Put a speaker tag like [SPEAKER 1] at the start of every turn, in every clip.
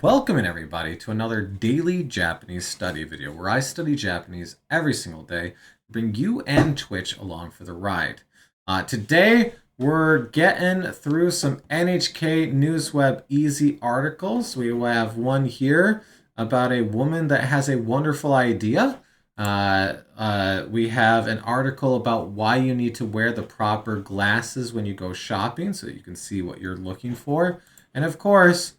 [SPEAKER 1] Welcome everybody to another daily Japanese study video where I study Japanese every single day, bring you and Twitch along for the ride. Today we're getting through some NHK Newsweb easy articles. We have one here about a woman that has a wonderful idea. We have an article about why you need to wear the proper glasses when you go shopping so that you can see what you're looking for. And of course,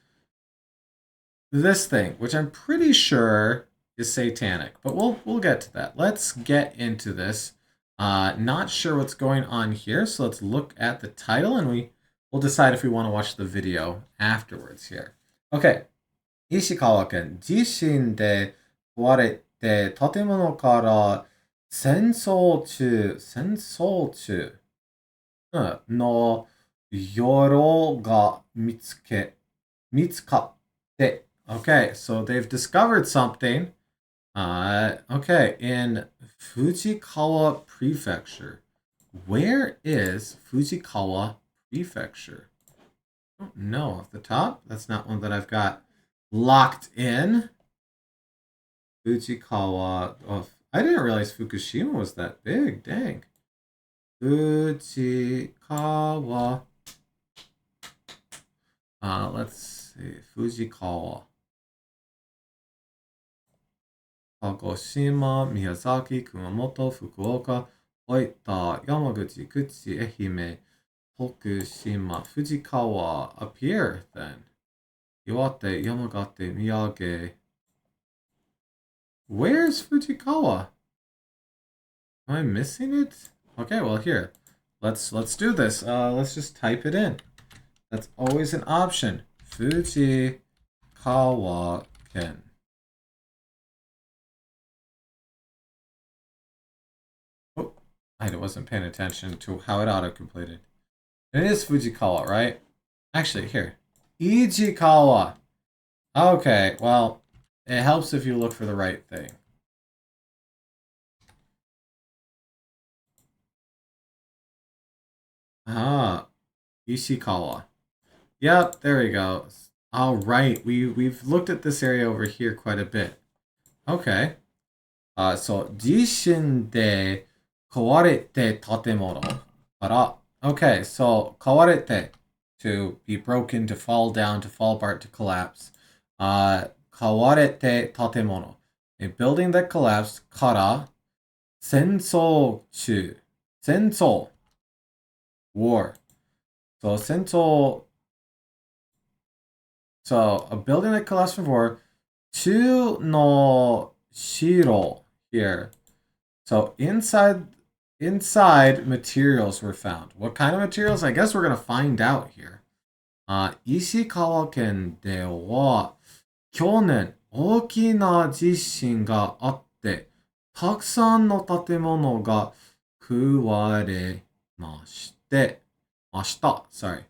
[SPEAKER 1] this thing, which I'm pretty sure is satanic, but we'll get to that. Let's get into this. Not sure what's going on here, so let's look at the title and we'll decide if we want to watch the video afterwards here. Okay. 石川県地震で壊れて建物から戦争中の鎧が見つかって、Okay, so they've discovered something. Okay, in Fujikawa Prefecture. Where is Fujikawa Prefecture? I don't know off the top. That's not one that I've got locked in. Fujikawa. Oh, I didn't realize Fukushima was that big. Dang. Fujikawa. Let's see. Fujikawa. 鹿児島、宮崎、熊本、福岡、大分、山口、口、愛媛、徳島、Fujikawa. Up here, then. 岩手、山形、宮城. Where's Fujikawa? Am I missing it? Okay, well here. Let's do this. Let's just type it in. That's always an option. Fujikawa Ken. Oh, I wasn't paying attention to how it auto-completed. It is Fujikawa, right? Actually, here. Ichikawa. Okay, well, it helps if you look for the right thing. Ishikawa. Yep, there we go. All right, we've looked at this area over here quite a bit. Okay. So 地震で壊れて建物から Okay, so 壊れて to be broken, to fall down, to fall apart, to collapse. 壊れて建物 a building that collapsed から戦争中 戦争 war. So 戦争 So a building that collapsed from war. 中の城 here. So inside materials were found. What kind of materials? I guess we're gonna find out here. 石川県では去年大きな地震があってたくさんの建物が壊れました。Sorry.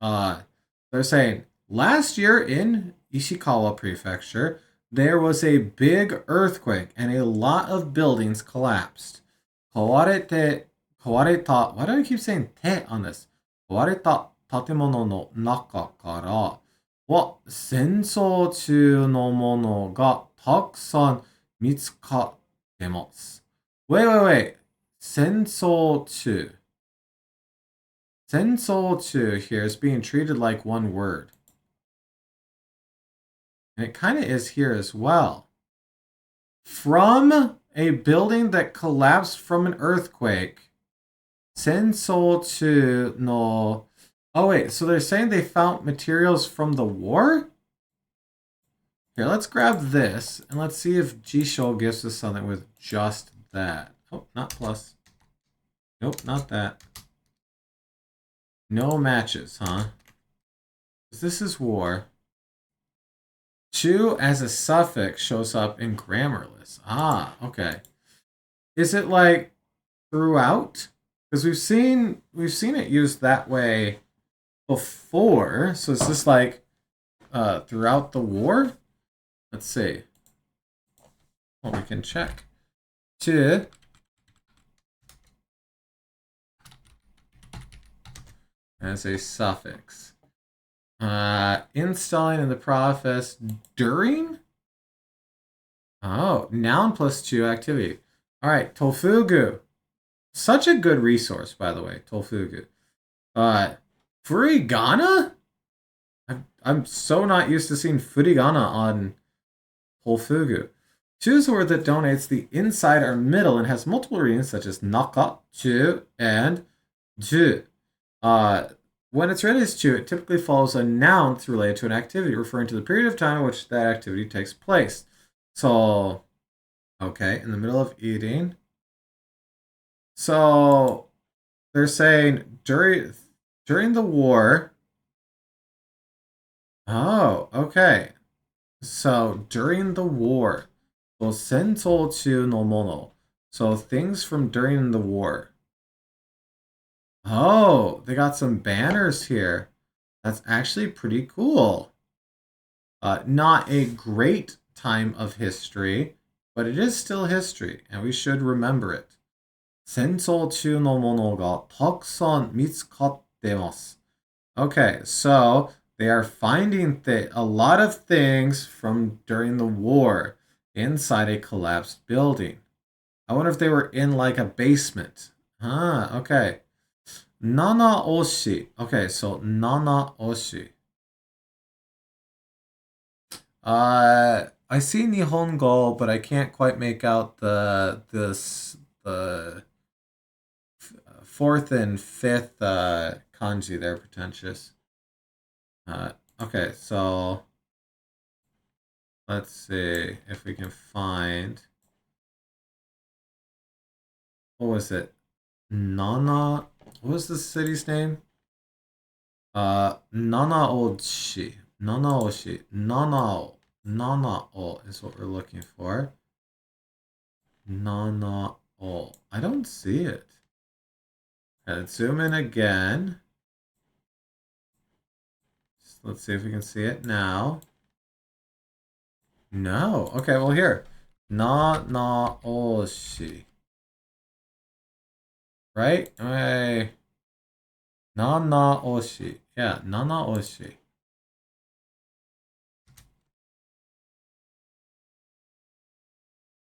[SPEAKER 1] They're saying last year in Ishikawa Prefecture, there was a big earthquake and a lot of buildings collapsed. 壊れた. Why do I keep saying te on this? 壊れた建物の中からは戦争中のものがたくさん見つかってます。Wait. 戦争中. 戦争中 here is being treated like one word. And it kind of is here as well. From a building that collapsed from an earthquake. 戦争中の Oh wait, so they're saying they found materials from the war? Here, let's grab this, and let's see if Jisho gives us something with just that. Oh, not plus. Nope, not that. No matches, huh? This is war. Chu as a suffix shows up in grammar lists. Okay. Is it like throughout? Because we've seen it used that way before. So is this like throughout the war? Let's see. Well, we can check. Chu as a suffix. Installing in the process during? Oh, noun plus 2 activity. All right, tofugu. Such a good resource, by the way, tofugu. Furigana? I'm so not used to seeing furigana on tofugu. Choose a word that donates the inside or middle and has multiple readings such as naka, chu, and ju. When it's read as chu, it typically follows a noun related to an activity, referring to the period of time in which that activity takes place. So, okay, in the middle of eating. So they're saying during the war. Oh, okay. So during the war. So sento chu no mono. So things from during the war. Oh, they got some banners here. That's actually pretty cool. Not a great time of history, but it is still history, and we should remember it. 戦争中のものがたくさん見つかってます。Okay, so they are finding a lot of things from during the war inside a collapsed building. I wonder if they were in like a basement. Okay. Nana oshi. Okay, so nana oshi. I see Nihongo, but I can't quite make out the fourth and fifth kanji there, pretentious. Okay, so let's see if we can find. What was it? Nana. What was the city's name? Nanaoshi. Nanaoshi. Nanao. Nanao is what we're looking for. Nanao. I don't see it. Let's zoom in again. Let's see if we can see it now. No. Okay, well here. Nanaoshi. Right? Nanaoshi. Yeah, Nanaoshi.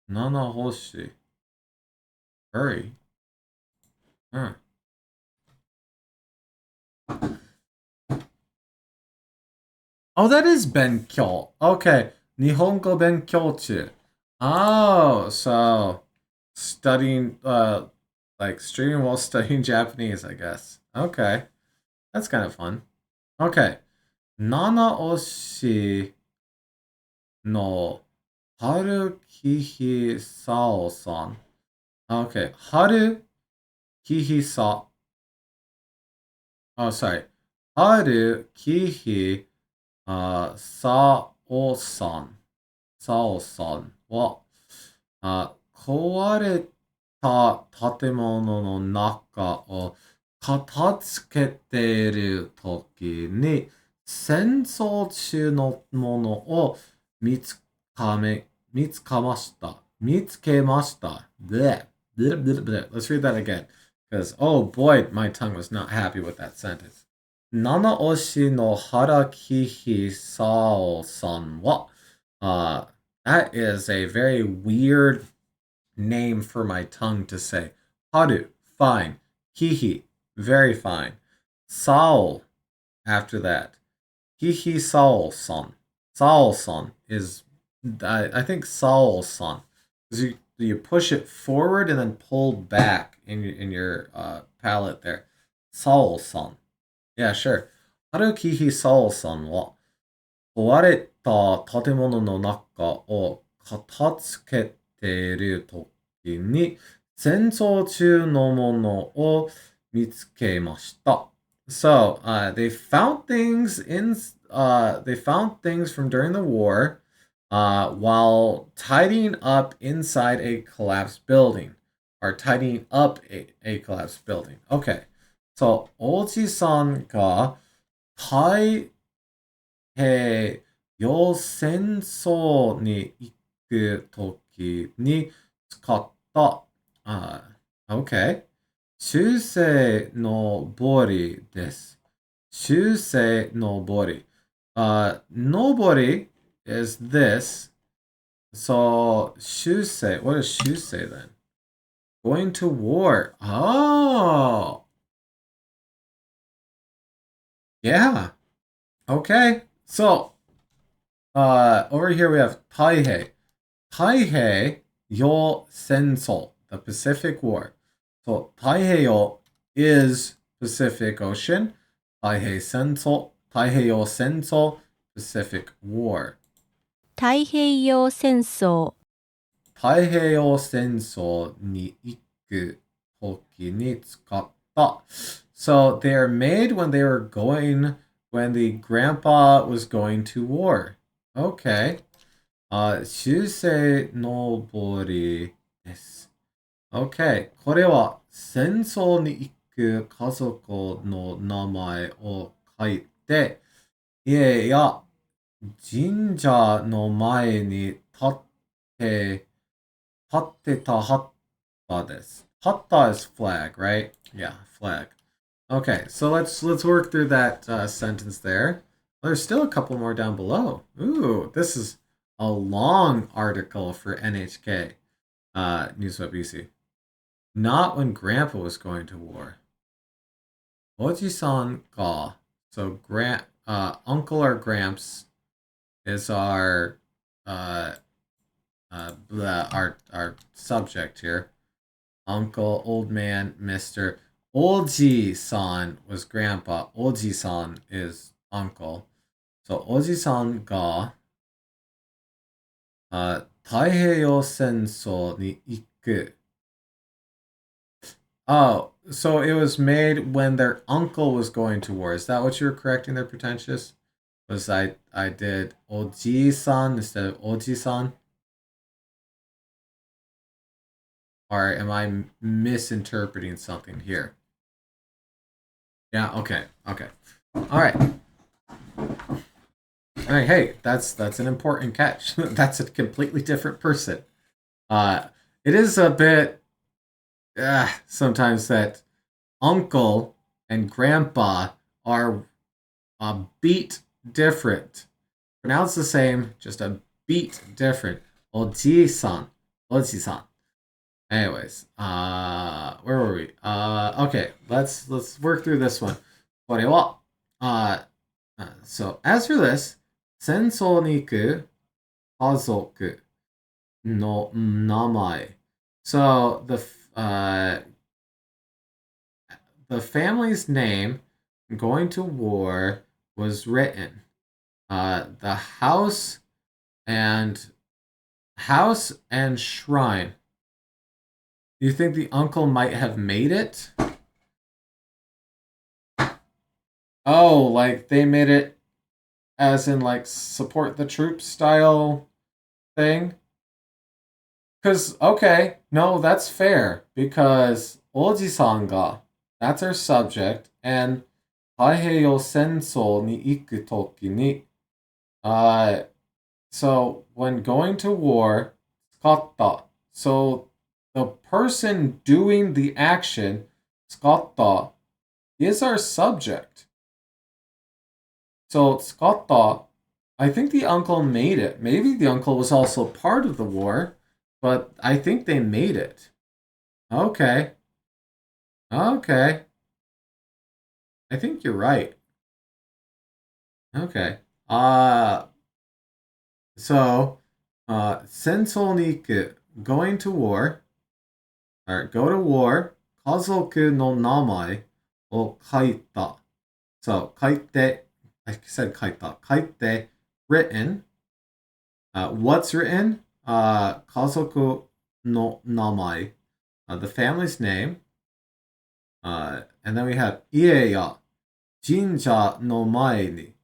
[SPEAKER 1] Nanahoshi. Hurry. Huh. Oh, that is Benkyo. Okay. Nihongo Benkyochu. Oh, so studying, like streaming while studying Japanese, I guess. Okay. That's kind of fun. Okay. Nanaoshi no Harukihi Sao-san. Okay. Harukihi Sao. Oh, sorry. Harukihi Sao-san. Sao-san は、壊れた建物の中を片付けているときに戦争中のものを見つかました。見つけました。Bleh. Bleh, bleh, bleh. Let's read that again. Because, oh boy, my tongue was not happy with that sentence. 七押しの原木久さんは、that is a very weird name for my tongue to say. Haru, fine. Kihi, very fine. Sao, after that. Kihi Sao-san. Sao-san is, I think Sao-san. You push it forward and then pull back in your palate there. Sao-san. Yeah, sure. Harukihi Sao-san は壊れた建物の中を片付けているときに戦争中のものを見つけました。So, they found things from during the war while tidying up inside a collapsed building. Or tidying up a collapsed building. Okay. So, Oji-san が太平洋戦争に行くときに使った、OK。中世のボディです。shusei nobori. Nobori is this. So shusei, what is shusei then? Going to war. Oh, yeah. Okay. So, over here we have Taihei. Taihei yo senso, the Pacific War. So Taiheiyo is Pacific Ocean. Taihei senso, Taiheiyo senso, Pacific War.
[SPEAKER 2] 太平洋戦争、
[SPEAKER 1] 太平洋戦争に行く時に使った。So they are made when they were going, when the grandpa was going to war. Okay. 修正上りです。Okay. これは戦争に行く家族の名前を書いて、家や神社の前にってたはったです。Hatta is flag, right? Yeah, flag. Okay, so let's work through that sentence there. There's still a couple more down below. Ooh, this is a long article for NHK Newsweb BC. Not when Grandpa was going to war. Oji-san ga. So uncle or gramps is our our subject here. Uncle, old man, Mr. Oji-san was grandpa. Oji-san is uncle. So Oji-san ga 太平洋戦争に行く. Oh, so it was made when their uncle was going to war. Is that what you were correcting there, pretentious? Was I did Oji-san instead of Oji-san? Or am I misinterpreting something here? Yeah, okay. All right. Hey, that's an important catch. That's a completely different person. It is a bit sometimes that uncle and grandpa are a beat different. Pronounced the same, just a beat different. Oji-san. Oji-san. Anyways, where were we? Okay, let's work through this one. これは, so as for this, 戦争に行く家族の名前. So the family's name going to war was written. The house and shrine. Do you think the uncle might have made it? Oh, like they made it as in like support the troops style thing? Because, okay, no, that's fair. Because Oji-san ga, that's our subject, and Taiheiyo Senso ni iku toki ni, so when going to war, tsukatta. So the person doing the action, tsukatta, is our subject. So tsukatta, I think the uncle made it. Maybe the uncle was also part of the war, but I think they made it. Okay. I think you're right. Okay. So, Sensou ni iku, going to war. Alright, go to war. Kazoku no namae o kaita. So, kaite, I said kaita. Kaite, written. What's written? Kazoku no namae, the family's name. And then we have ie ya jinja no mae ni.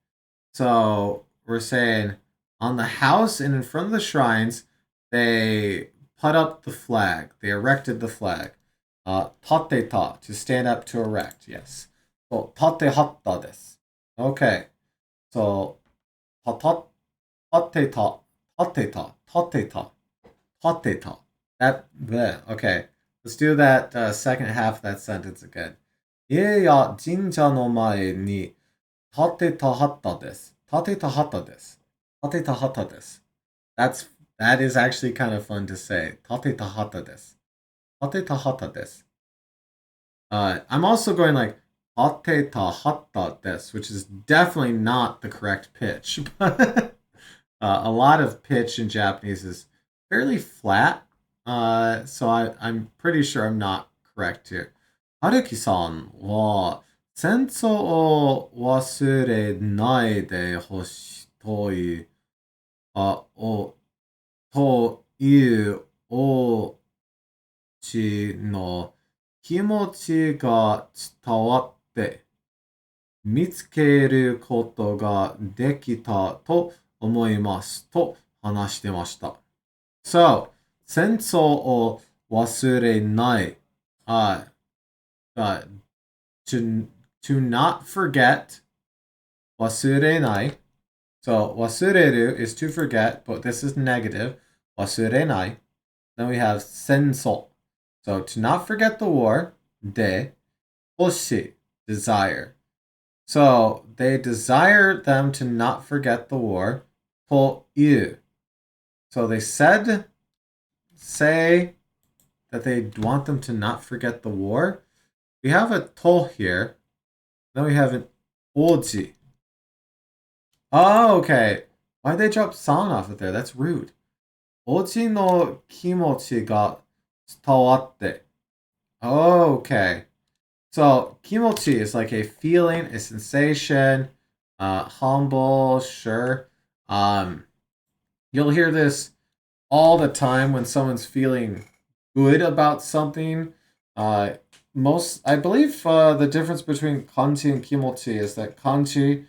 [SPEAKER 1] So we're saying on the house and in front of the shrines, they put up the flag. They erected the flag. Tateta, to stand up, to erect. Yes. So tate hatta desu. Okay. So tateta, tateta. That, bleh. Okay. Let's do that second half of that sentence again. Ie ya jinja no mae ni tate tahata desu. Tate tahata desu. Tate tahata desu. That is actually kind of fun to say. Tate tahata desu. Tate tahata desu. I'm also going like tate tahata desu, which is definitely not the correct pitch. But a lot of pitch in Japanese is fairly flat. So I'm pretty sure I'm not correct here. Haruki-san wa senso o wasure nai de hoshitoi o to iu o chi no kimochi ga tsutawatte mitsukeru koto ga dekita to omoimasu to hanashite So, senso o wasure nai. Uh, uh, to not forget, wasure nai. So, wasureru is to forget, but this is negative. Wasure nai. Then we have senso. So, to not forget the war. De. Hoshi. Desire. So, they desire them to not forget the war. To iu. So, they say that they want them to not forget the war. We have a to here. Then we have an oji. Oh, okay. Why'd they drop san off of there? That's rude. Oji no kimochi ga tsutawatte. Okay. So, kimochi is like a feeling, a sensation, humble, sure. You'll hear this all the time when someone's feeling good about something. I believe the difference between kanji and kimochi is that kanji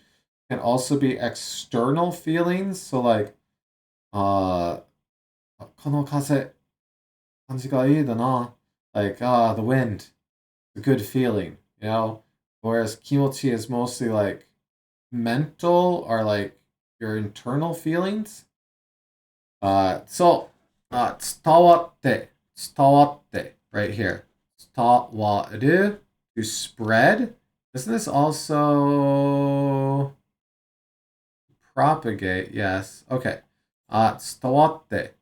[SPEAKER 1] can also be external feelings. So like, この風、感じがいいだな. Like, the wind, a good feeling, you know? Whereas kimochi is mostly like mental or like your internal feelings. So, 伝わって right here. 伝わる to spread. Isn't this also propagate? Yes. Okay. 伝わって.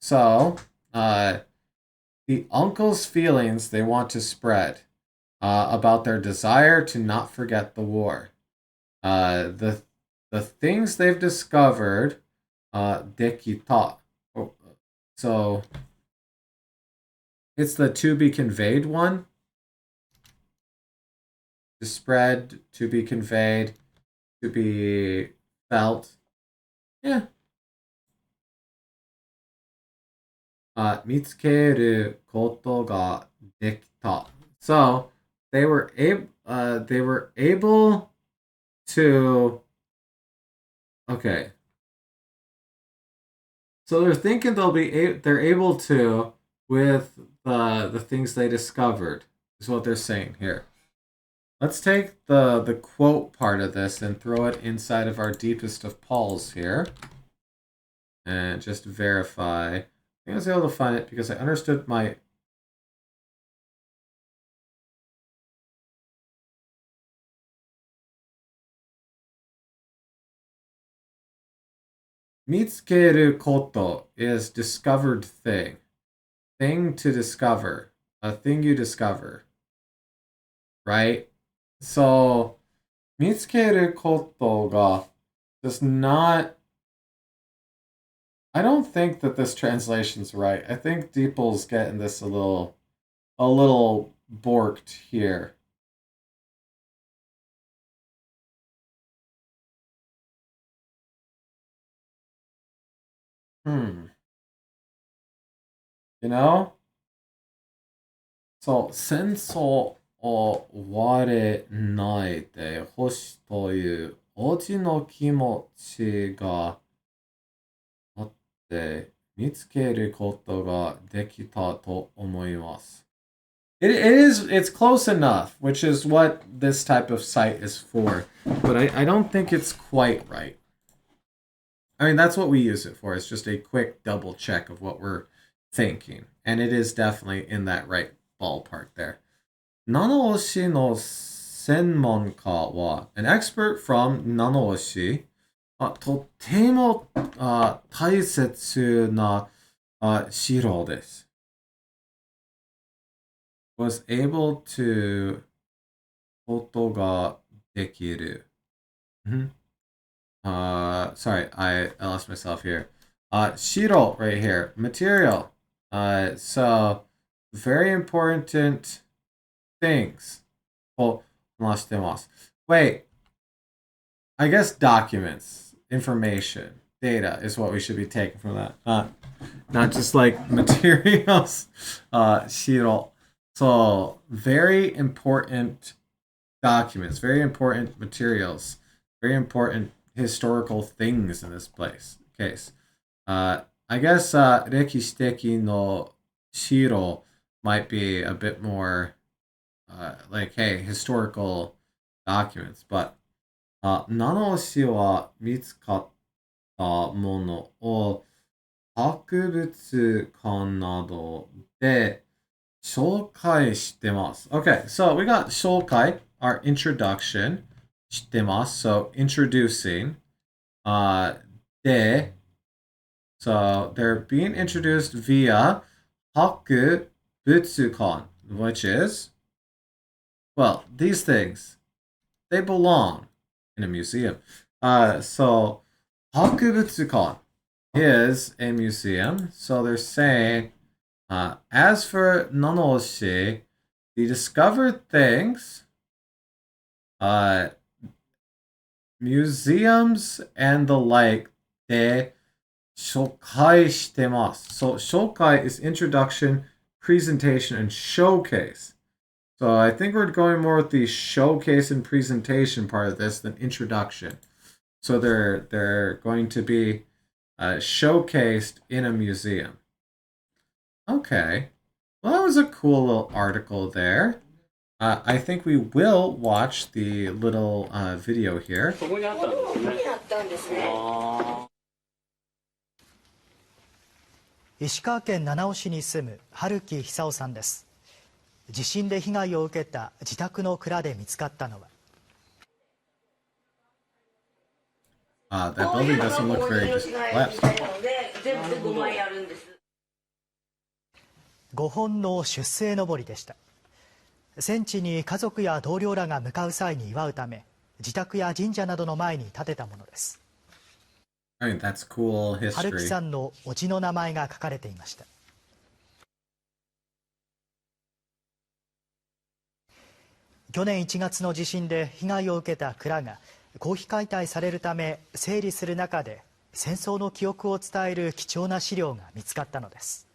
[SPEAKER 1] So, the uncle's feelings they want to spread about their desire to not forget the war. The things they've discovered, dekita. So it's the to be conveyed one. To spread, to be conveyed, to be felt. Yeah. 見つけることができた. So they were able to. Okay. So they're thinking they're able to with the things they discovered is what they're saying here. Let's take the quote part of this and throw it inside of our deepest of Pauls here. And just verify. I think I was able to find it because I understood my... Mitsukeru koto is discovered thing. Thing to discover. A thing you discover. Right? So, mitsukeru koto ga does not... I don't think that this translation's right. I think Deeple's getting this a little borked here. You know? So, 戦争を終われないでほしというおじの気持ちがあって見つけることができたと思います。It's close enough, which is what this type of site is for. But I don't think it's quite right. I mean, that's what we use it for. It's just a quick double check of what we're thinking. And it is definitely in that right ballpark there. 七押しの専門家は an expert from 七尾市とても大切な資料です。was able to ことができる。Sorry, I lost myself here. Shiro right here. Material. So very important things. Well, wait. I guess documents, information, data is what we should be taking from that. Not just like materials. Shiro. So very important documents, very important materials, very important historical things in this case. I guess 歴史的のshiro might be a bit more like, hey, historical documents, but 七尾は見つかったものを博物館などで紹介してます。Okay, so we got 紹介, our introduction. してます. So introducing. De. So they're being introduced via 博物館, which is, well, these things, they belong in a museum. So 博物館 is a museum. So they're saying, as for Nanoshi, he discovered things, museums and the like, で紹介してます. So 紹介 is introduction, presentation, and showcase. So I think we're going more with the showcase and presentation part of this than introduction. So they're going to be showcased in a museum. Okay. Well, that was a cool little article there. I think we will watch the little video here.
[SPEAKER 3] そこにあったんですね。あったんですね。
[SPEAKER 4] 石川県七尾市に住む春木久夫さんです。地震で被害を受けた自宅の蔵で見つかったのは。
[SPEAKER 1] That building doesn't look very collapsed.
[SPEAKER 4] 5本の出世のぼりでした。戦地に家族や同僚らが向かう際に祝うため、自宅や神社などの前に建てたものです。
[SPEAKER 1] I mean, that's cool history.
[SPEAKER 4] 春樹さんの叔父の名前が書かれていました。去年1月の地震で被害を受けた蔵が公費解体されるため整理する中で、戦争の記憶を伝える貴重な資料が見つかったのです。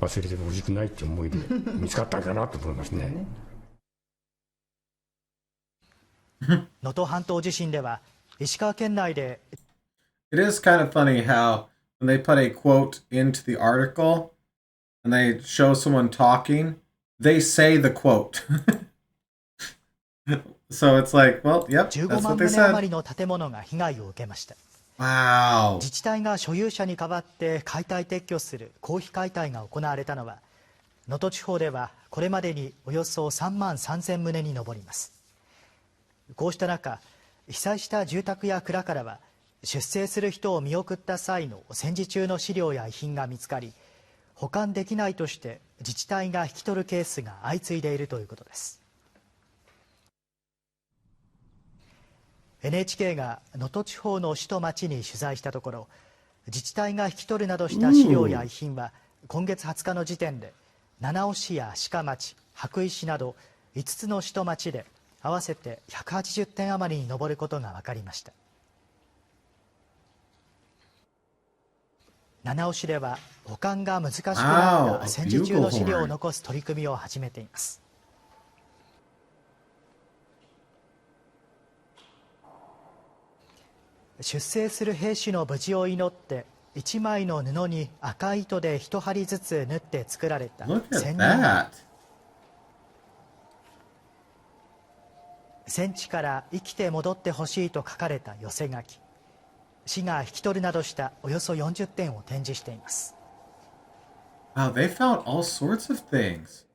[SPEAKER 5] 忘れてほしくないって思いで見つかったんかなと思いますね。
[SPEAKER 4] 能登半島地震では石川県内で
[SPEAKER 1] It is kind of funny how when they put a quote into the article and they show someone talking, they say the quote. So it's like, well, yep,
[SPEAKER 4] 15
[SPEAKER 1] that's
[SPEAKER 4] 万
[SPEAKER 1] what they
[SPEAKER 4] 棟余
[SPEAKER 1] said.
[SPEAKER 4] りの建物が被害を受けました。
[SPEAKER 1] Wow.
[SPEAKER 4] 自治体が所有者に代わって解体撤去する公費解体が行われたのは、能登地方ではこれまでにおよそ3万3000棟に上ります。こうした中、被災した住宅や蔵からは出征する人を見送った際の戦時中の資料や遺品が見つかり、保管できないとして自治体が引き取るケースが相次いでいるということです。 NHK が能登地方の市と町に取材したところ、自治体が引き取るなどした資料や遺品は今月20日の時点で七尾市や鹿町、羽咋市など5つの市と町で合わせて180点余りに上ることが分かりました。七尾市では保管が難しくなった戦時中の資料を残す取り組みを始めています。出征する兵士の無事を祈って1枚の布に赤い糸で1針ずつ縫って作られた千人札。戦地から生きて戻ってほしいと書かれた寄せ書き、市が引き取るなどしたおよそ40点を展示しています。
[SPEAKER 1] Wow, they found all sorts of things.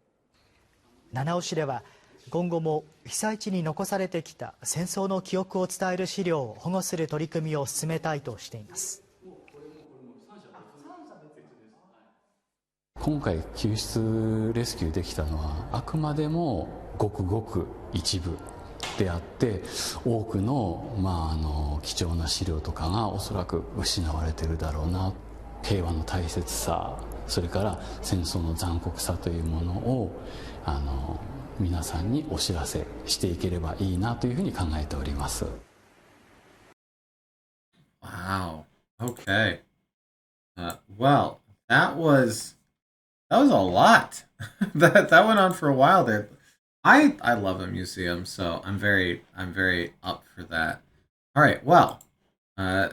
[SPEAKER 4] 七尾市では今後も被災地に残されてきた戦争の記憶を伝える資料を保護する取り組みを進めたいとしています。
[SPEAKER 6] 今回救出レスキューできたのはあくまでもごくごく一部であって、多くの、貴重な資料とかがおそらく失われてるだろうな。平和の大切さ、それから戦争の残酷さというものを皆さんにお知らせしていければいいなというふうに考えております。
[SPEAKER 1] Wow. Okay. Well, that was a lot. that went on for a while there. I love a museum, so I'm very up for that. All right. Well, now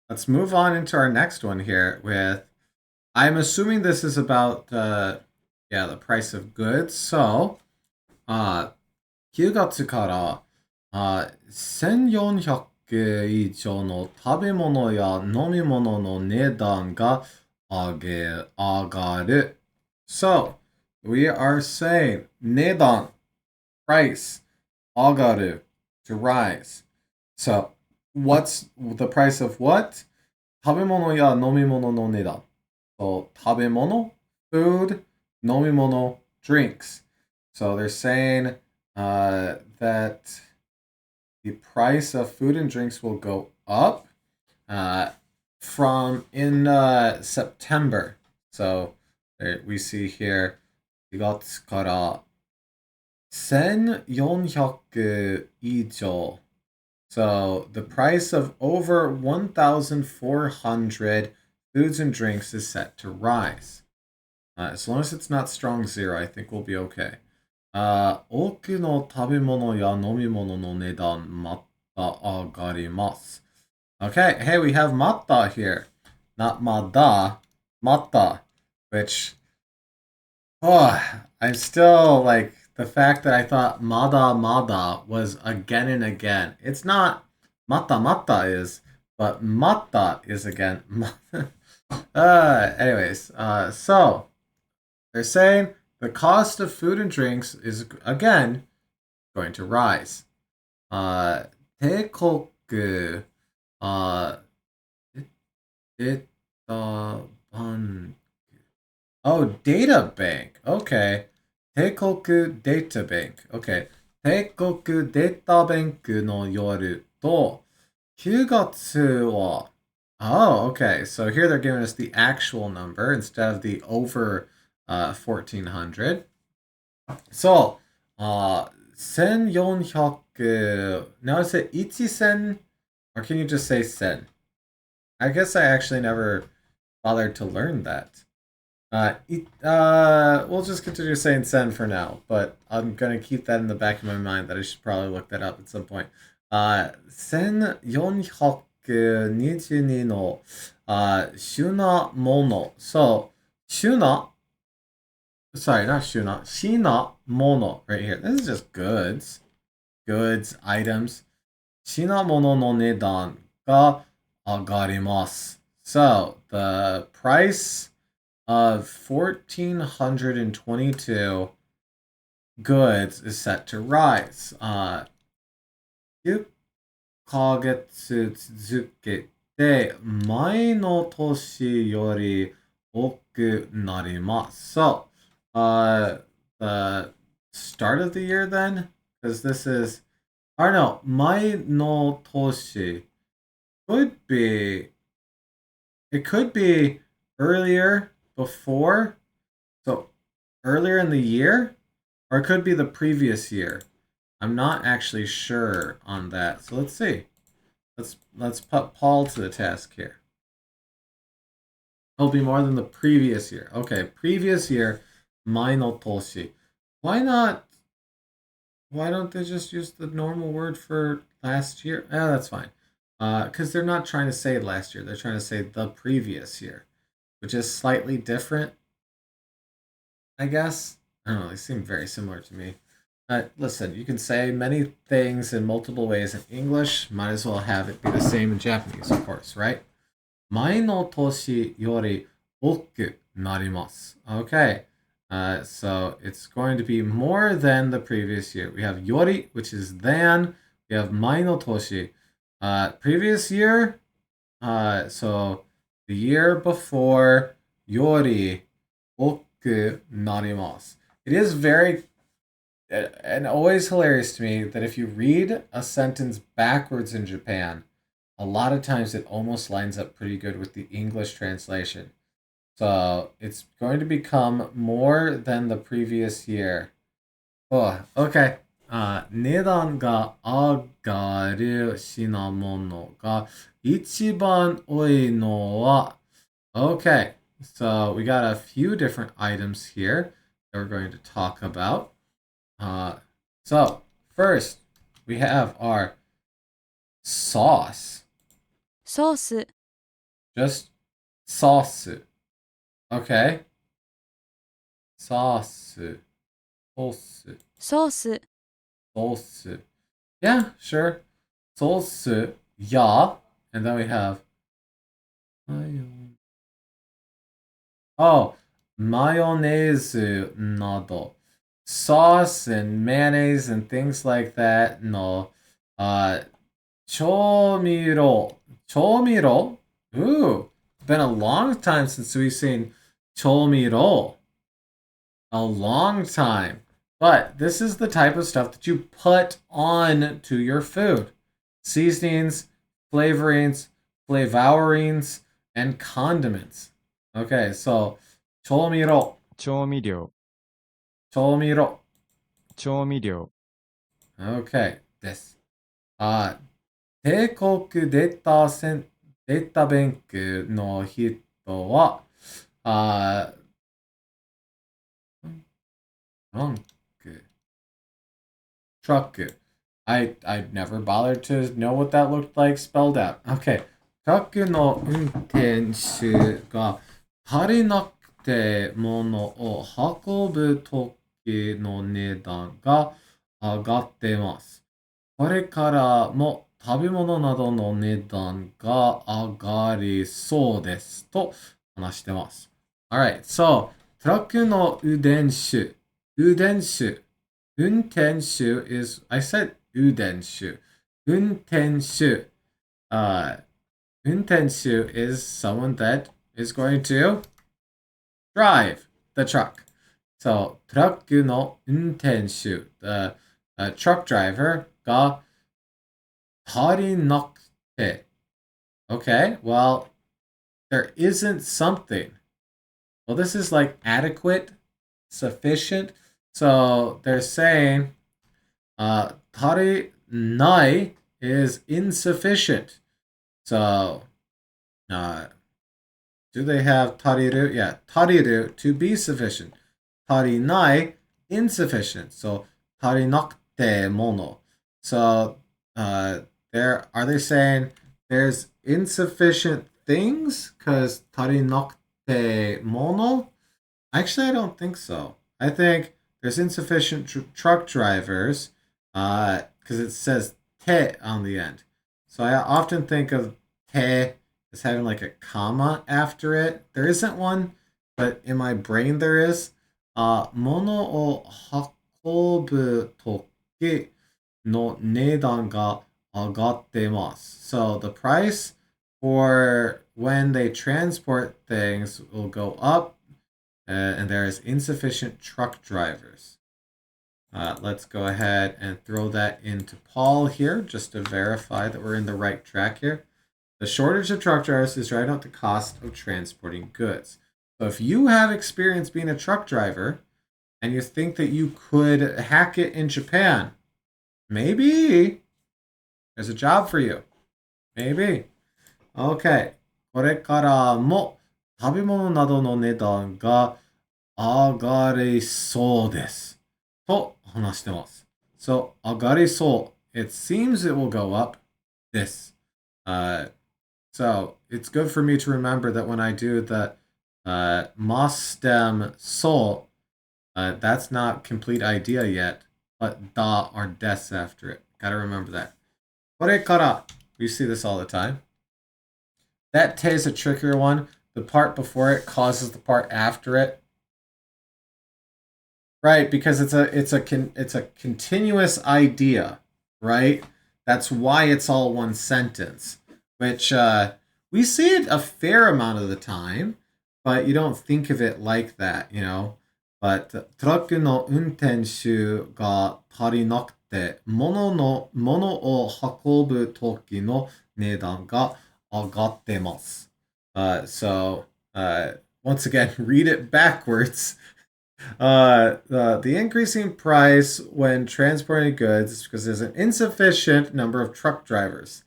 [SPEAKER 1] let's move on into our next one here with, I'm assuming this is about the price of goods. So, 9月から1400以上の食べ物や飲み物の値段が上がる。So, we are saying 値段 price 上がる to rise. So, what's the price of what? 食べ物や飲み物の値段。So, 食べ物 food, 飲み物 drinks. So they're saying that the price of food and drinks will go up from in September. So we see here 4月から1400以上. So the price of over 1,400 foods and drinks is set to rise. As long as it's not strong zero, I think we'll be okay. 多くの食べ物や飲み物の値段また上がります. Okay, hey, we have mata here. Not mada, mata, which, I'm still like, the fact that I thought mada was again and again. It's not, mata is, but mata is again. Anyways, so, they're saying the cost of food and drinks is, again, going to rise. 帝国、データバンク。Oh, data bank. Okay. 帝国データバンク。Okay. 帝国データバンクの夜と9月は Oh, okay. So here they're giving us the actual number instead of the over 1400. So, 1400. Now is it 1,000? Or can you just say sen? I guess I actually never bothered to learn that. We'll just continue saying sen for now, but I'm going to keep that in the back of my mind that I should probably look that up at some point. 1422の品物. So, 品 Sorry, not shuna. Shina mono right here. This is just goods. Goods, items. Shina mono no nedan ga agarimasu. So, the price of 1,422 goods is set to rise. 9ヶ月続けて前の年より多くなります. So, the start of the year then? Because this is, or no, 前の年 could be, it could be earlier, before, so earlier in the year, or it could be the previous year. I'm not actually sure on that. So let's see. Let's put Paul to the task here. It'll be more than the previous year. Okay, previous year. 前の年. Why not? Why don't they just use the normal word for last year? That's fine. Because they're not trying to say last year. They're trying to say the previous year, which is slightly different, I guess. I don't know. They seem very similar to me. Listen, you can say many things in multiple ways in English. Might as well have it be the same in Japanese, of course, right? 前の年より多くなります. Okay. So it's going to be more than the previous year. We have yori, which is than. We have mai no toshi. Previous year, so the year before, yori oku narimasu. It is very and always hilarious to me that if you read a sentence backwards in Japan, a lot of times it almost lines up pretty good with the English translation. So it's going to become more than the previous year. Oh, okay. 値段が上がる品物が一番多いのは Okay, so we got a few different items here that we're going to talk about. So first we have our sauce.
[SPEAKER 2] ソース、
[SPEAKER 1] Just sauce. Okay. Sauce. Sauce.
[SPEAKER 2] ソース、
[SPEAKER 1] Sauce. Yeah, sure. Sauce. Yeah. And then we have oh, mayonnaise など sauce and mayonnaise and things like that の 調味料 Ooh, it's been a long time since we've seen 調味料 a long time. But this is the type of stuff that you put on to your food. Seasonings, flavorings, flavorings, and condiments. Okay, so 調味料
[SPEAKER 7] 調味料、
[SPEAKER 1] 調味料
[SPEAKER 7] 調味料、
[SPEAKER 1] Okay, です。帝国データバンクの人は、truck. I'd never bothered to know what that looked like spelled out. Okay. トラックの運転手が足りなくて物を運ぶ時の値段が上がっています。これからも食べ物などの値段が上がりそうですと話してます。Alright, so トラックの運転手 is, I said 運転手 Untenshu is someone that is going to drive the truck. So, トラックの運転手 the truck driver が足りなくて Okay, well, there isn't something. Well, this is like adequate, sufficient. So, they're saying 足りない is insufficient. So, do they have tariru? Yeah, tariru, to be sufficient. Tarinai, insufficient. So, tarinakute mono. So, are they saying there's insufficient things? Because tarinakute mono? Actually, I don't think so. I think there's insufficient truck drivers because it says te on the end. So I often think of te as having like a comma after it. There isn't one, but in my brain there is. Mono o hakobu toki no nedan ga agattemasu. So the price for when they transport things will go up, and there is insufficient truck drivers. Let's go ahead and throw that into Paul here just to verify that we're in the right track here. The shortage of truck drivers is driving up the cost of transporting goods. So if you have experience being a truck driver and you think that you could hack it in Japan, maybe there's a job for you. Maybe. Okay. これからも食べ物などの値段が上がりそうです。と話してます。So, 上がりそう。It seems it will go up. This. So, it's good for me to remember that when I do the mas stem so, that's not complete idea yet, but da or des after it. Gotta remember that. これから. We see this all the time. That te is a trickier one. the part before it causes the part after it. Right, because it's a continuous idea, right? That's why it's all one sentence, which we see it a fair amount of the time, but you don't think of it like that, you know. But トラックの運転手が足りなくて、物を運ぶ時の値段が上がってます。So once again, read it backwards. The increasing price when transporting goods is because there's an insufficient number of truck drivers.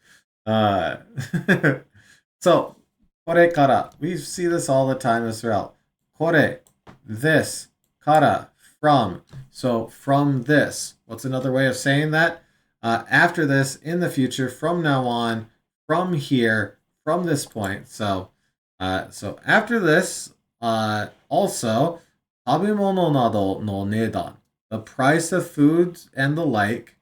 [SPEAKER 1] So, これから we see this all the time as well. これ this から from. So from this. What's another way of saying that? After this, in the future, from now on, from here, from this point. So after this, also 食べ物などの値段 the price of food and the like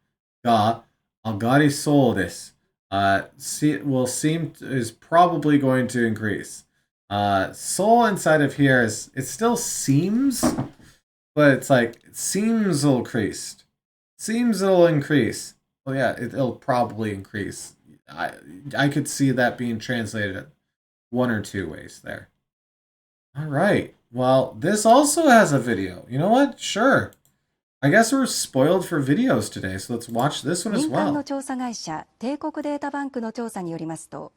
[SPEAKER 1] が上がりそうです。Is probably going to increase. So inside of here is it still seems, but it's like it seems it'll increase. Seems it'll increase. Well, yeah, it'll probably increase. I could see that being translated one or two ways there. All right. Well, this also has a video. You know what? Sure. I guess we're spoiled for videos today, so let's watch this one as
[SPEAKER 8] 民間の
[SPEAKER 1] well.
[SPEAKER 8] 調査会社帝国データバンクの調査によりますと、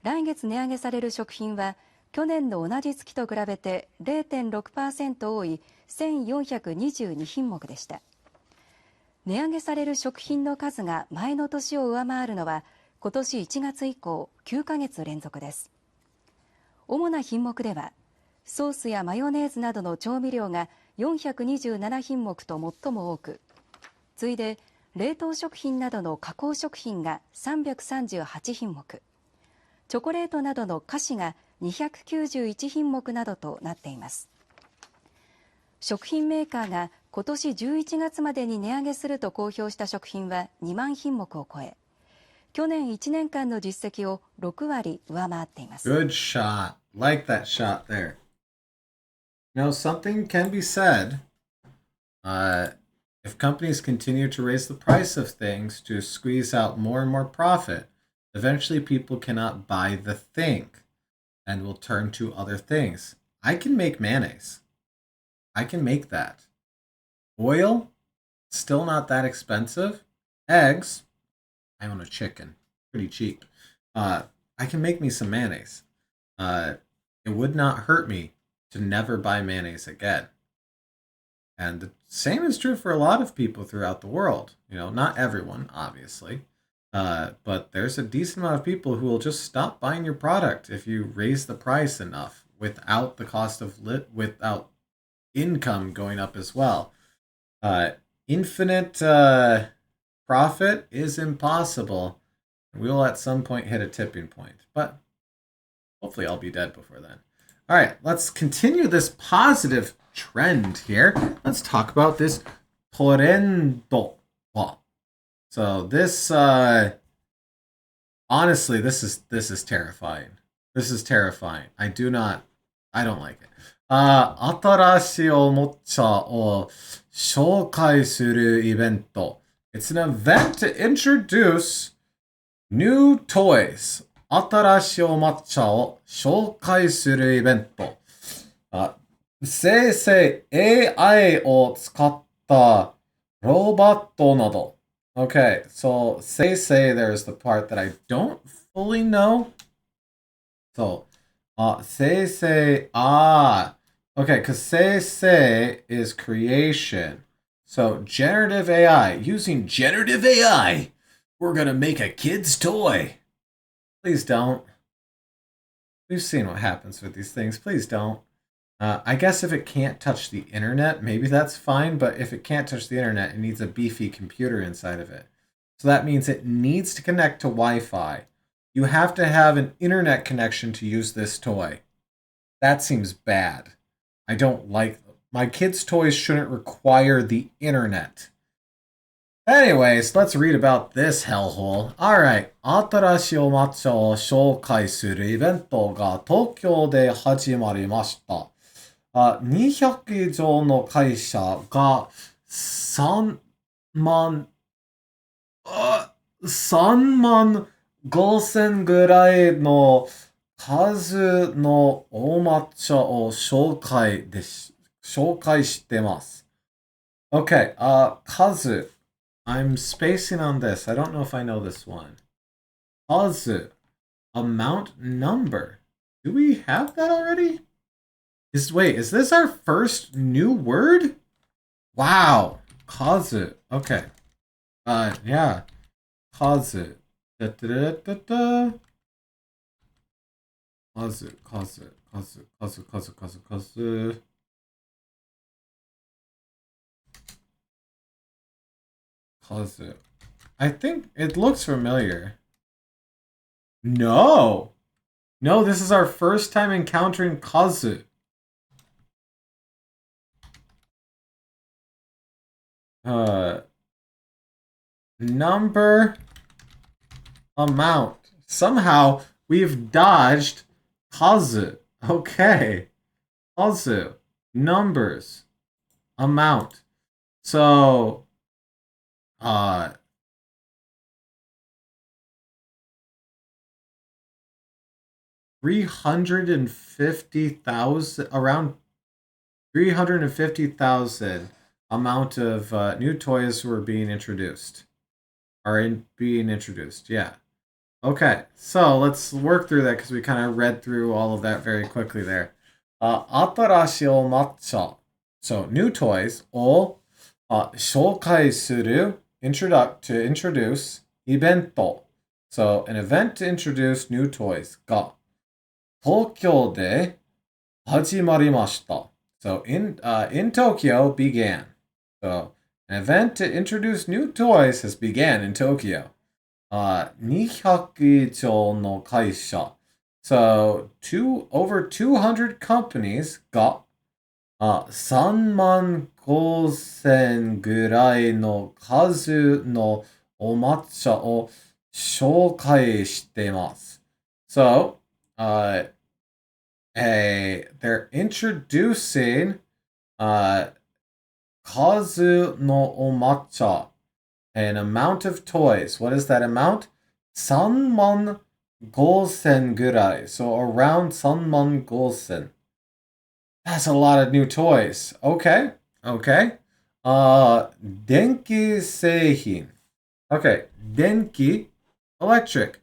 [SPEAKER 8] 来月値上げされる食品は去年の同じ月と比べて 0.6% 多い1422品目でした。値上げされる食品の数が前の年を上回るのは今年1月以降9ヶ月連続です。主な品目ではソースやマヨネーズなどの調味料が427品目と最も多く、次いで冷凍食品などの加工食品が338品目、チョコレートなどの菓子が291品目などとなっています。食品メーカーが今年11月までに値上げすると公表した食品は2万品目を超え、去年1年間の実績を6割上回っています。
[SPEAKER 1] Good shot. Like that shot there. You know, something can be said. If companies continue to raise the price of things to squeeze out more and more profit, eventually people cannot buy the thing and will turn to other things. I can make mayonnaise. I can make that. Oil, still not that expensive. Eggs, I own a chicken, pretty cheap. I can make me some mayonnaise. It would not hurt me to never buy mayonnaise again. And the same is true for a lot of people throughout the world. You know, not everyone, obviously. But there's a decent amount of people who will just stop buying your product if you raise the price enough without the cost of without income going up as well. Infinite profit is impossible. We'll at some point hit a tipping point, but hopefully I'll be dead before then. All right, let's continue this positive trend here. Let's talk about this torrendo. So this, honestly, this is terrifying. This is terrifying. I don't like it. 新しいおもちゃを紹介するイベント. It's an event to introduce new toys. 新しいおもちゃを紹介するイベント。生成 AI を使ったロボットなど。Okay, so say there's the part that I don't fully know. So, say, okay, because say is creation. So generative AI, using generative AI, we're gonna make a kid's toy. Please don't. We've seen what happens with these things. Please don't. I guess if it can't touch the internet, maybe that's fine. But if it can't touch the internet, it needs a beefy computer inside of it. So that means it needs to connect to Wi-Fi. You have to have an internet connection to use this toy. That seems bad. I don't like them. My kids' toys shouldn't require the internet. Anyways, let's read about this hellhole. Alright. 新しいお抹茶を紹介するイベントが東京で始まりました。200以上の会社が3万、3万5千ぐらいの数のお抹茶を紹介してます。Okay, 数。I'm spacing on this. I don't know if I know this one. Kazu. Amount number. Do we have that already? Is this our first new word? Wow. Kazu. Okay. Yeah. Kazu. Da, da, da, da, da. Kazu. Kazu. I think it looks familiar. No! No, this is our first time encountering Kazu. Number, amount. Somehow, we've dodged Kazu. Okay. Kazu. Numbers. Amount. So, 350,000, around 350,000 amount of new toys were being introduced. Yeah. Okay, so let's work through that because we kind of read through all of that very quickly there. 新しいお抹茶. So, new toys. を紹介する to introduce イベント. So, an event to introduce new toys が東京で始まりました. So, in Tokyo began. So, an event to introduce new toys has began in Tokyo. 200以上の会社. So, over 200 companies が3万5千ぐらいの数のお抹茶を紹介しています. So, they're introducing kazu no omatcha, an amount of toys. What is that amount? 3万5千ぐらい. So around 3万5千. That's a lot of new toys. Okay. 電気製品. Okay, 電気, electric.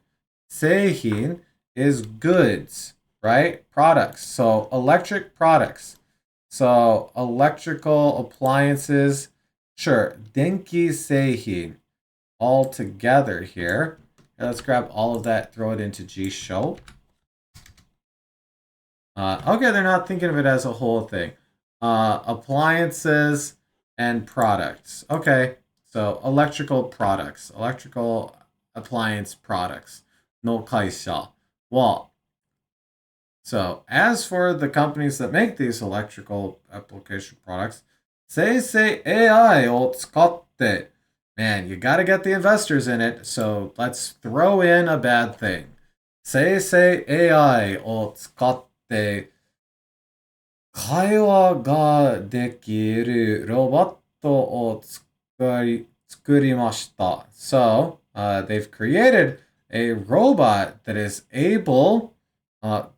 [SPEAKER 1] 製品 is goods, right? Products. So electric products. So electrical appliances. Sure. 電気製品. All together here. Let's grab all of that, throw it into G-Show. Okay, they're not thinking of it as a whole thing. Appliances and products. Okay, so electrical products. Electrical appliance products. No kaisha. Well, so as for the companies that make these electrical application products, Seisei AI を使って Man, you gotta get the investors in it, so let's throw in a bad thing. Seisei AI を使って会話ができるロボットを作りました. So, they've created a robot that is able,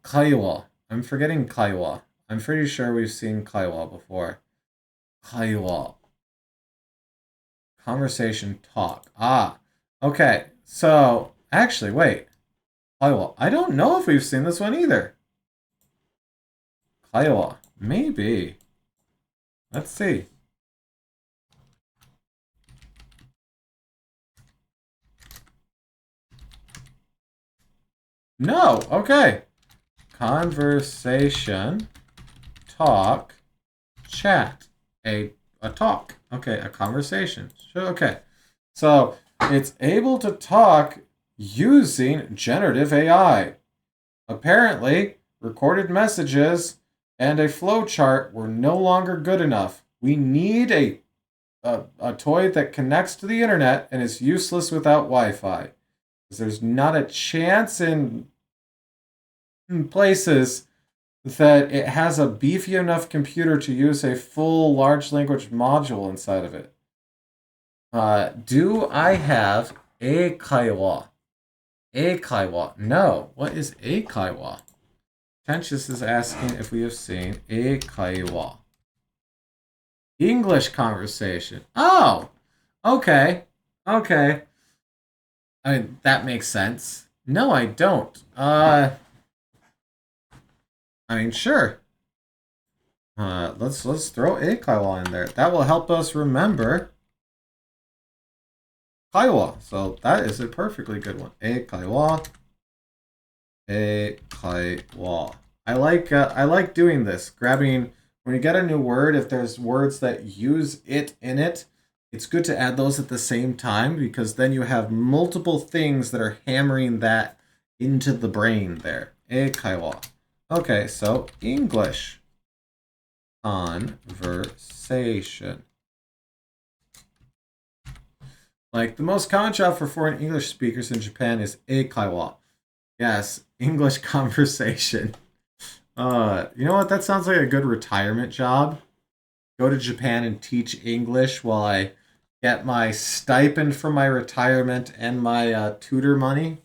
[SPEAKER 1] 会話. I'm forgetting 会話. I'm pretty sure we've seen 会話 before. 会話. Conversation talk. Okay. So, actually, wait. Kaiwa. I don't know if we've seen this one either. Kaiwa. Maybe. Let's see. No. Okay. Conversation, talk, chat. A talk. Okay, a conversation. Okay. So, it's able to talk using generative AI. Apparently, recorded messages and a flowchart were no longer good enough. We need a a toy that connects to the internet and is useless without Wi-Fi. Because there's not a chance in places that it has a beefy enough computer to use a full large language module inside of it. Do I have a kaiwa? A kaiwa. No. What is a kaiwa? Tenchius is asking if we have seen a kaiwa. English conversation. Oh! Okay. Okay. I mean, that makes sense. No, I don't. I mean, sure. Let's throw a kaiwa in there. That will help us remember kaiwa. So that is a perfectly good one. A kaiwa. A kaiwa. I like doing this. Grabbing when you get a new word, if there's words that use it in it, it's good to add those at the same time because then you have multiple things that are hammering that into the brain there. A kaiwa. Okay, so English conversation. Like the most common job for foreign English speakers in Japan is a kaiwa. Yes, English conversation. You know what? That sounds like a good retirement job. Go to Japan and teach English while I get my stipend from my retirement and my tutor money.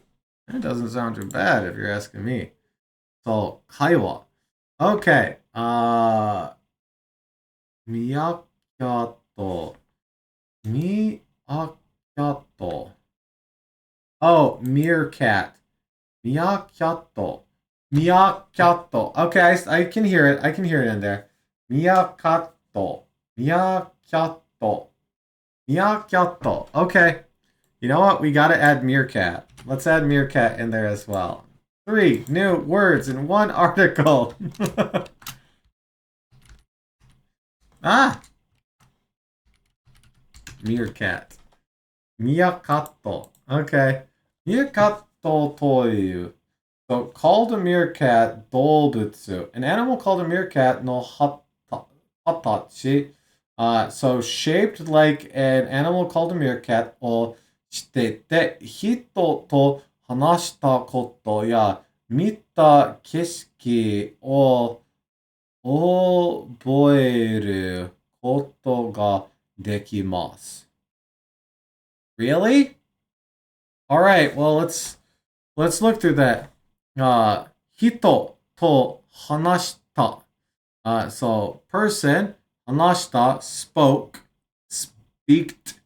[SPEAKER 1] That doesn't sound too bad if you're asking me. So, kaiwa. Okay. Miyakato. Miyakato. Oh, meerkat. Miyakato. Miyakato. Okay, I can hear it. I can hear it in there. Miyakato. Miyakato. Miyakato. Okay. You know what? We gotta add meerkat. Let's add meerkat in there as well. 3 new words in 1 article. Ah! Meerkat. Miyakato. Okay. Miyakato toyu. So, called a meerkat, doubutsu. An animal called a meerkat no hatachi. So, shaped like an animal called a meerkat o shitete, hito to hanashita koto ya mita keshiki o oboeru koto ga dekimasu. Really? Alright, well, let's look through that. Hito to hanashita. So person, hanashita, spoke, speaked,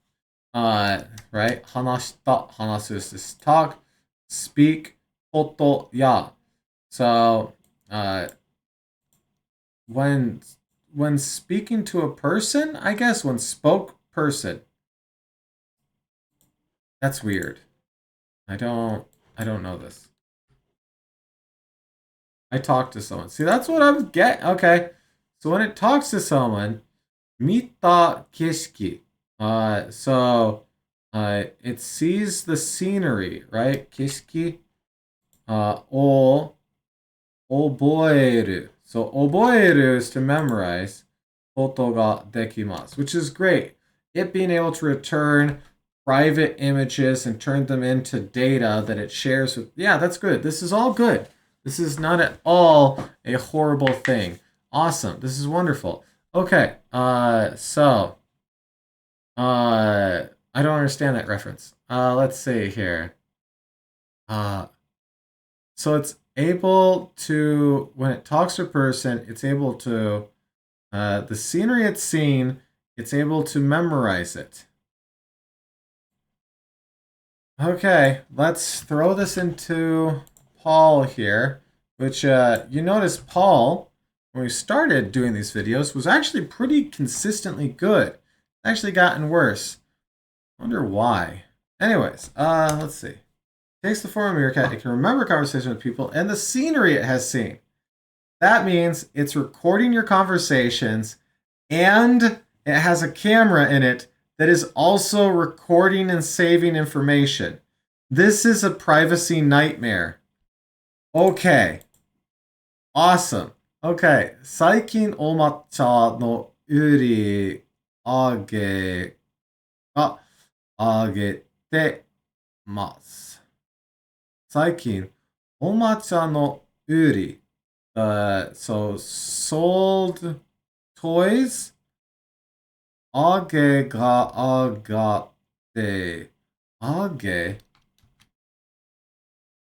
[SPEAKER 1] right? Hanashita, hanasu is to talk, speak, koto ya. So, when speaking to a person, I guess when spoke person. That's weird. I don't know this. I talk to someone. See, that's what I'm getting. Okay. So when it talks to someone, mita kishiki. It sees the scenery, right? Kishiki. O oboeru. So oboeru is to memorize. Koto ga dekimasu, which is great. It being able to return private images and turn them into data that it shares with. Yeah, that's good. This is all good. This is not at all a horrible thing. Awesome. This is wonderful. Okay. I don't understand that reference. Let's see here. So it's able to, when it talks to a person, it's able to, the scenery it's seen, it's able to memorize it. Okay, let's throw this into Paul here, which you notice Paul, when we started doing these videos, was actually pretty consistently good. It's actually gotten worse. I wonder why. Anyways, let's see. It takes the form of a meerkat. It can remember conversation with people and the scenery it has seen. That means it's recording your conversations and it has a camera in it that is also recording and saving information. This is a privacy nightmare. Okay. Awesome. Okay. 最近お抹茶の売り上げが上げてます。最近、おもちゃの売り、so sold toys 上げが上がって、上げ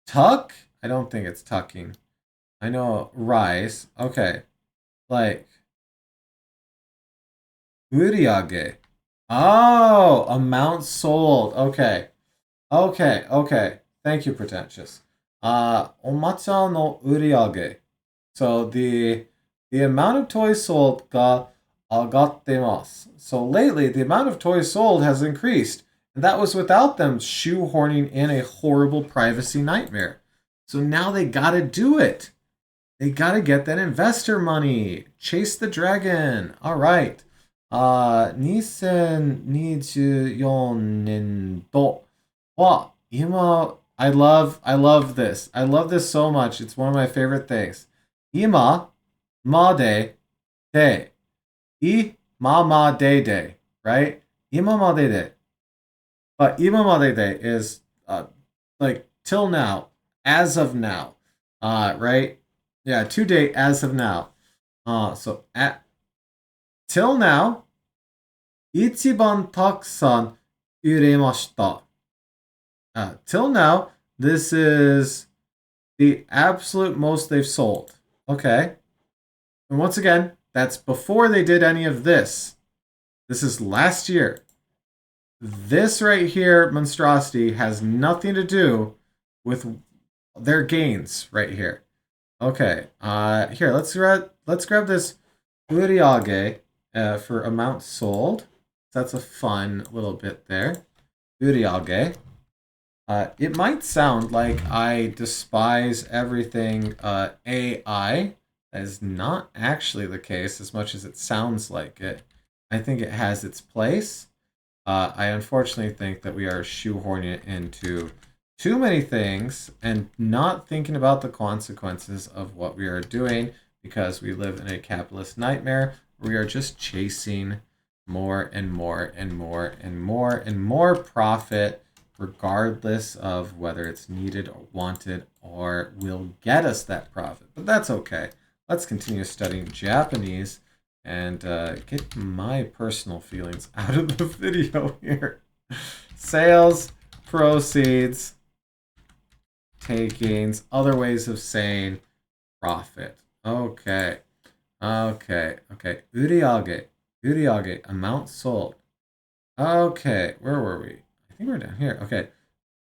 [SPEAKER 1] tuck? I don't think it's tucking. I know rise. Okay. Like 売り上げ. Oh, amount sold. Okay. Okay. Thank you, pretentious. おもちゃの売り上げ. So the amount of toys sold が上がってます. So lately, the amount of toys sold has increased. And that was without them shoehorning in a horrible privacy nightmare. So now they gotta do it. They gotta get that investor money. Chase the dragon. All right. 2024年度は今 I love this. I love this so much. It's one of my favorite things. 今までで今までで right? 今までで But 今までで is like till now, as of now, right? Yeah, to date, as of now. So till now, 一番たくさん売れました。Till now, this is the absolute most they've sold. Okay. And once again, that's before they did any of this. This is last year. This right here, monstrosity, has nothing to do with their gains right here. Okay. Here, let's grab this uriage for amount sold. That's a fun little bit there. Uriage. It might sound like I despise everything AI. That is not actually the case as much as it sounds like it. I think it has its place. I unfortunately think that we are shoehorning it into too many things and not thinking about the consequences of what we are doing because we live in a capitalist nightmare where we are just chasing more and more and more and more and more profit regardless of whether it's needed or wanted or will get us that profit. But that's okay. Let's continue studying Japanese and get my personal feelings out of the video here. Sales, proceeds, takings, other ways of saying profit. Okay. Uriage, amount sold. Okay, where were we? I think we're down here. Okay.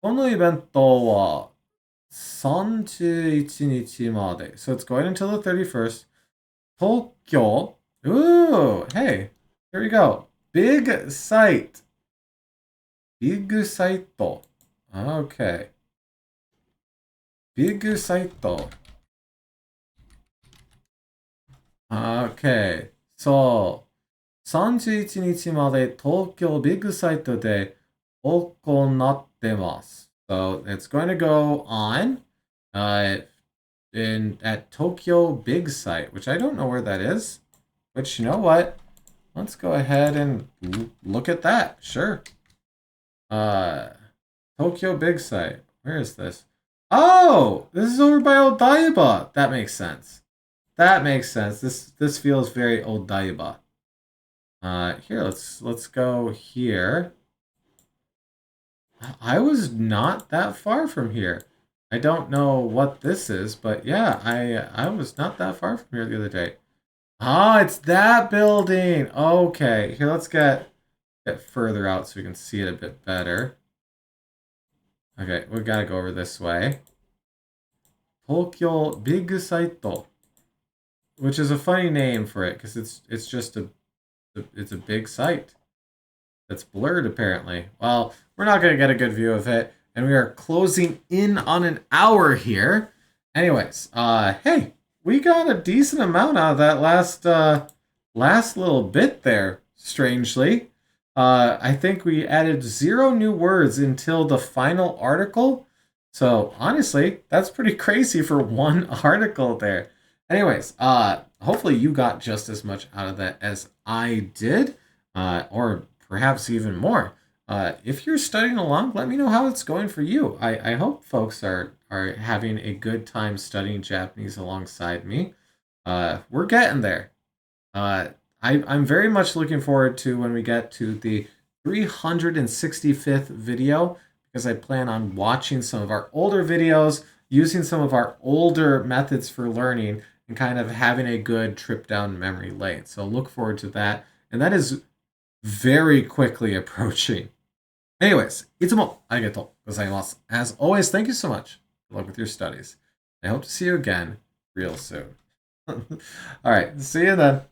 [SPEAKER 1] このイベントは31日まで. So it's going until the 31st. 東京. Ooh, hey, here we go. Big site. Big site. Okay. Big site. Okay. So, 31日まで東京ビッグサイトで行ってます. So, it's going to go on at Tokyo Big Site, which I don't know where that is. But you know what? Let's go ahead and look at that. Sure. Tokyo Big Site. Where is this? Oh, this is over by Odaiba. That makes sense. This feels very Odaiba. Here, let's go here. I was not that far from here. I don't know what this is, but yeah, I was not that far from here the other day. Ah, it's that building. Okay, here, let's get further out so we can see it a bit better. Okay, we gotta go over this way. Tokyo Big Saito, which is a funny name for it because it's just a big site that's blurred apparently. Well, we're not gonna get a good view of it, and we are closing in on an hour here. Anyways, hey. We got a decent amount out of that last little bit there, strangely. I think we added 0 new words until the final article. So honestly, that's pretty crazy for one article there. Anyways, hopefully you got just as much out of that as I did. or perhaps even more. If you're studying along, let me know how it's going for you. I hope folks are having a good time studying Japanese alongside me. We're getting there. I'm very much looking forward to when we get to the 365th video, because I plan on watching some of our older videos, using some of our older methods for learning, and kind of having a good trip down memory lane. So look forward to that. And that is very quickly approaching. Anyways, いつもありがとうございます. As always, thank you so much. Good luck with your studies. I hope to see you again real soon. All right, see you then.